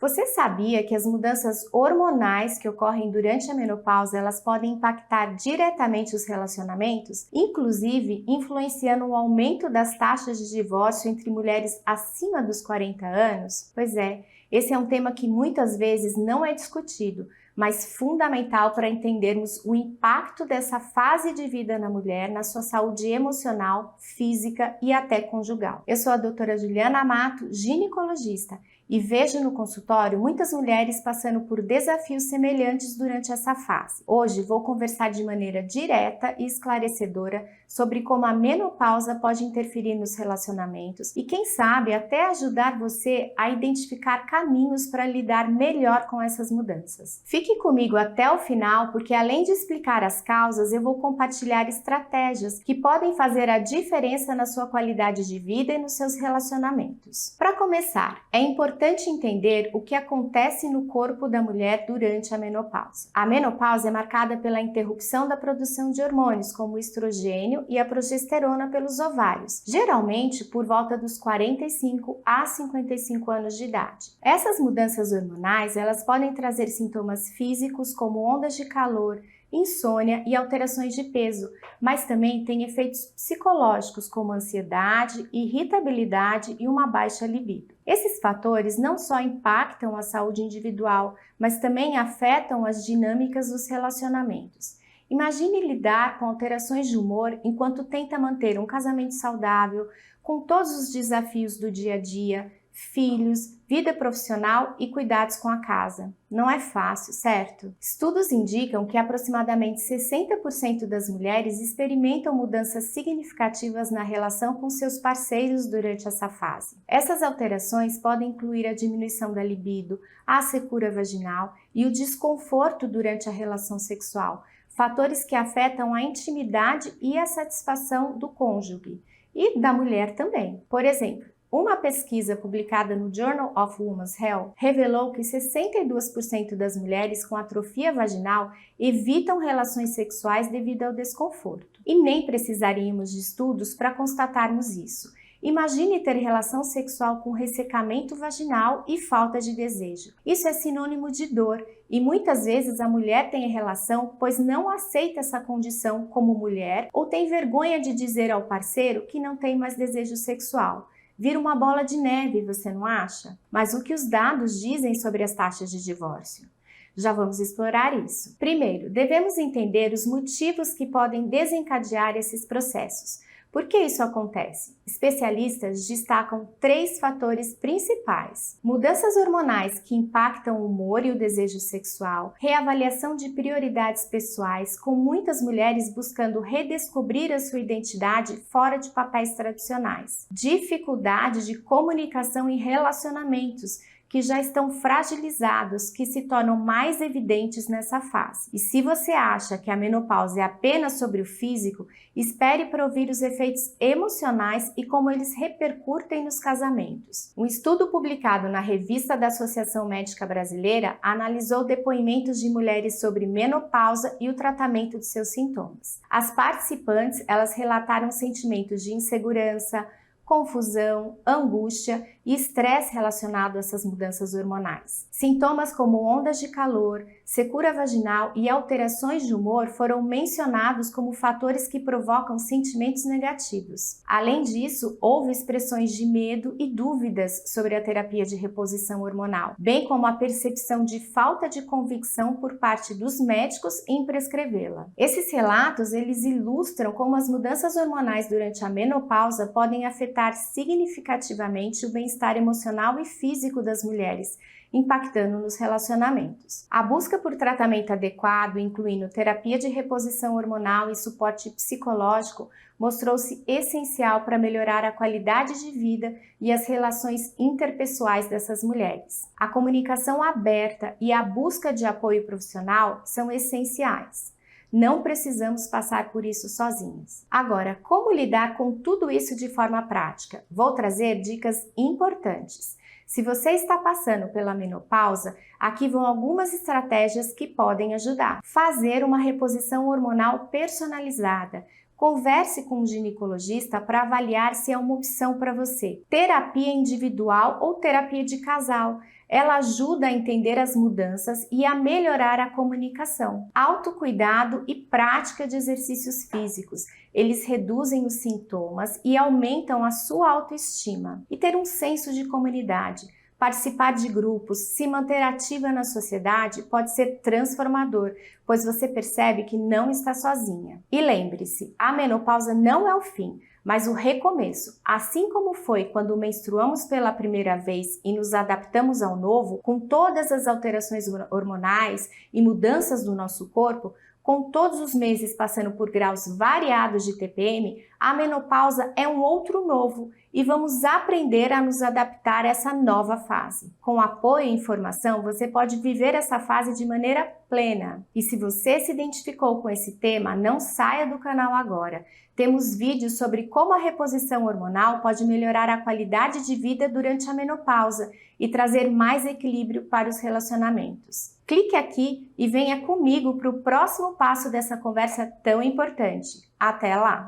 Você sabia que as mudanças hormonais que ocorrem durante a menopausa, elas podem impactar diretamente os relacionamentos, inclusive influenciando o aumento das taxas de divórcio entre mulheres acima dos 40 anos? Pois é, esse é um tema que muitas vezes não é discutido, mas fundamental para entendermos o impacto dessa fase de vida na mulher, na sua saúde emocional, física e até conjugal. Eu sou a doutora Juliana Amato, ginecologista, e vejo no consultório muitas mulheres passando por desafios semelhantes durante essa fase. Hoje vou conversar de maneira direta e esclarecedora sobre como a menopausa pode interferir nos relacionamentos e, quem sabe, até ajudar você a identificar caminhos para lidar melhor com essas mudanças. Fique comigo até o final, porque além de explicar as causas, eu vou compartilhar estratégias que podem fazer a diferença na sua qualidade de vida e nos seus relacionamentos. Para começar, é importante entender o que acontece no corpo da mulher durante a menopausa. A menopausa é marcada pela interrupção da produção de hormônios, como o estrogênio e a progesterona pelos ovários, geralmente por volta dos 45 a 55 anos de idade. Essas mudanças hormonais, elas podem trazer sintomas físicos como ondas de calor, insônia e alterações de peso, mas também tem efeitos psicológicos como ansiedade, irritabilidade e uma baixa libido. Esses fatores não só impactam a saúde individual, mas também afetam as dinâmicas dos relacionamentos. Imagine lidar com alterações de humor enquanto tenta manter um casamento saudável, com todos os desafios do dia a dia, filhos, vida profissional e cuidados com a casa. Não é fácil, certo? Estudos indicam que aproximadamente 60% das mulheres experimentam mudanças significativas na relação com seus parceiros durante essa fase. Essas alterações podem incluir a diminuição da libido, a secura vaginal e o desconforto durante a relação sexual, fatores que afetam a intimidade e a satisfação do cônjuge e da mulher também. Por exemplo, uma pesquisa publicada no Journal of Women's Health revelou que 62% das mulheres com atrofia vaginal evitam relações sexuais devido ao desconforto. E nem precisaríamos de estudos para constatarmos isso. Imagine ter relação sexual com ressecamento vaginal e falta de desejo. Isso é sinônimo de dor e muitas vezes a mulher tem a relação pois não aceita essa condição como mulher ou tem vergonha de dizer ao parceiro que não tem mais desejo sexual. Vira uma bola de neve, você não acha? Mas o que os dados dizem sobre as taxas de divórcio? Já vamos explorar isso. Primeiro, devemos entender os motivos que podem desencadear esses processos. Por que isso acontece? Especialistas destacam 3 fatores principais: mudanças hormonais que impactam o humor e o desejo sexual, reavaliação de prioridades pessoais, com muitas mulheres buscando redescobrir a sua identidade fora de papéis tradicionais, dificuldade de comunicação em relacionamentos, que já estão fragilizados, que se tornam mais evidentes nessa fase. E se você acha que a menopausa é apenas sobre o físico, espere para ouvir os efeitos emocionais e como eles repercutem nos casamentos. Um estudo publicado na Revista da Associação Médica Brasileira analisou depoimentos de mulheres sobre menopausa e o tratamento de seus sintomas. As participantes, elas relataram sentimentos de insegurança, confusão, angústia e estresse relacionado a essas mudanças hormonais. Sintomas como ondas de calor, secura vaginal e alterações de humor foram mencionados como fatores que provocam sentimentos negativos. Além disso, houve expressões de medo e dúvidas sobre a terapia de reposição hormonal, bem como a percepção de falta de convicção por parte dos médicos em prescrevê-la. Esses relatos, eles ilustram como as mudanças hormonais durante a menopausa podem afetar significativamente o bem-estar emocional e físico das mulheres, impactando nos relacionamentos. A busca por tratamento adequado, incluindo terapia de reposição hormonal e suporte psicológico, mostrou-se essencial para melhorar a qualidade de vida e as relações interpessoais dessas mulheres. A comunicação aberta e a busca de apoio profissional são essenciais. Não precisamos passar por isso sozinhos. Agora, como lidar com tudo isso de forma prática? Vou trazer dicas importantes. Se você está passando pela menopausa, aqui vão algumas estratégias que podem ajudar. Fazer uma reposição hormonal personalizada, Converse com um ginecologista para avaliar se é uma opção para você. Terapia individual ou terapia de casal. Ela ajuda a entender as mudanças e a melhorar a comunicação. Autocuidado e prática de exercícios físicos. Eles reduzem os sintomas e aumentam a sua autoestima. E ter um senso de comunidade. Participar de grupos, se manter ativa na sociedade pode ser transformador, pois você percebe que não está sozinha. E lembre-se, a menopausa não é o fim, mas o recomeço. Assim como foi quando menstruamos pela primeira vez e nos adaptamos ao novo, com todas as alterações hormonais e mudanças do nosso corpo, com todos os meses passando por graus variados de TPM, a menopausa é um outro novo e vamos aprender a nos adaptar a essa nova fase. Com apoio e informação, você pode viver essa fase de maneira plena. E se você se identificou com esse tema, não saia do canal agora. Temos vídeos sobre como a reposição hormonal pode melhorar a qualidade de vida durante a menopausa e trazer mais equilíbrio para os relacionamentos. Clique aqui e venha comigo para o próximo passo dessa conversa tão importante. Até lá!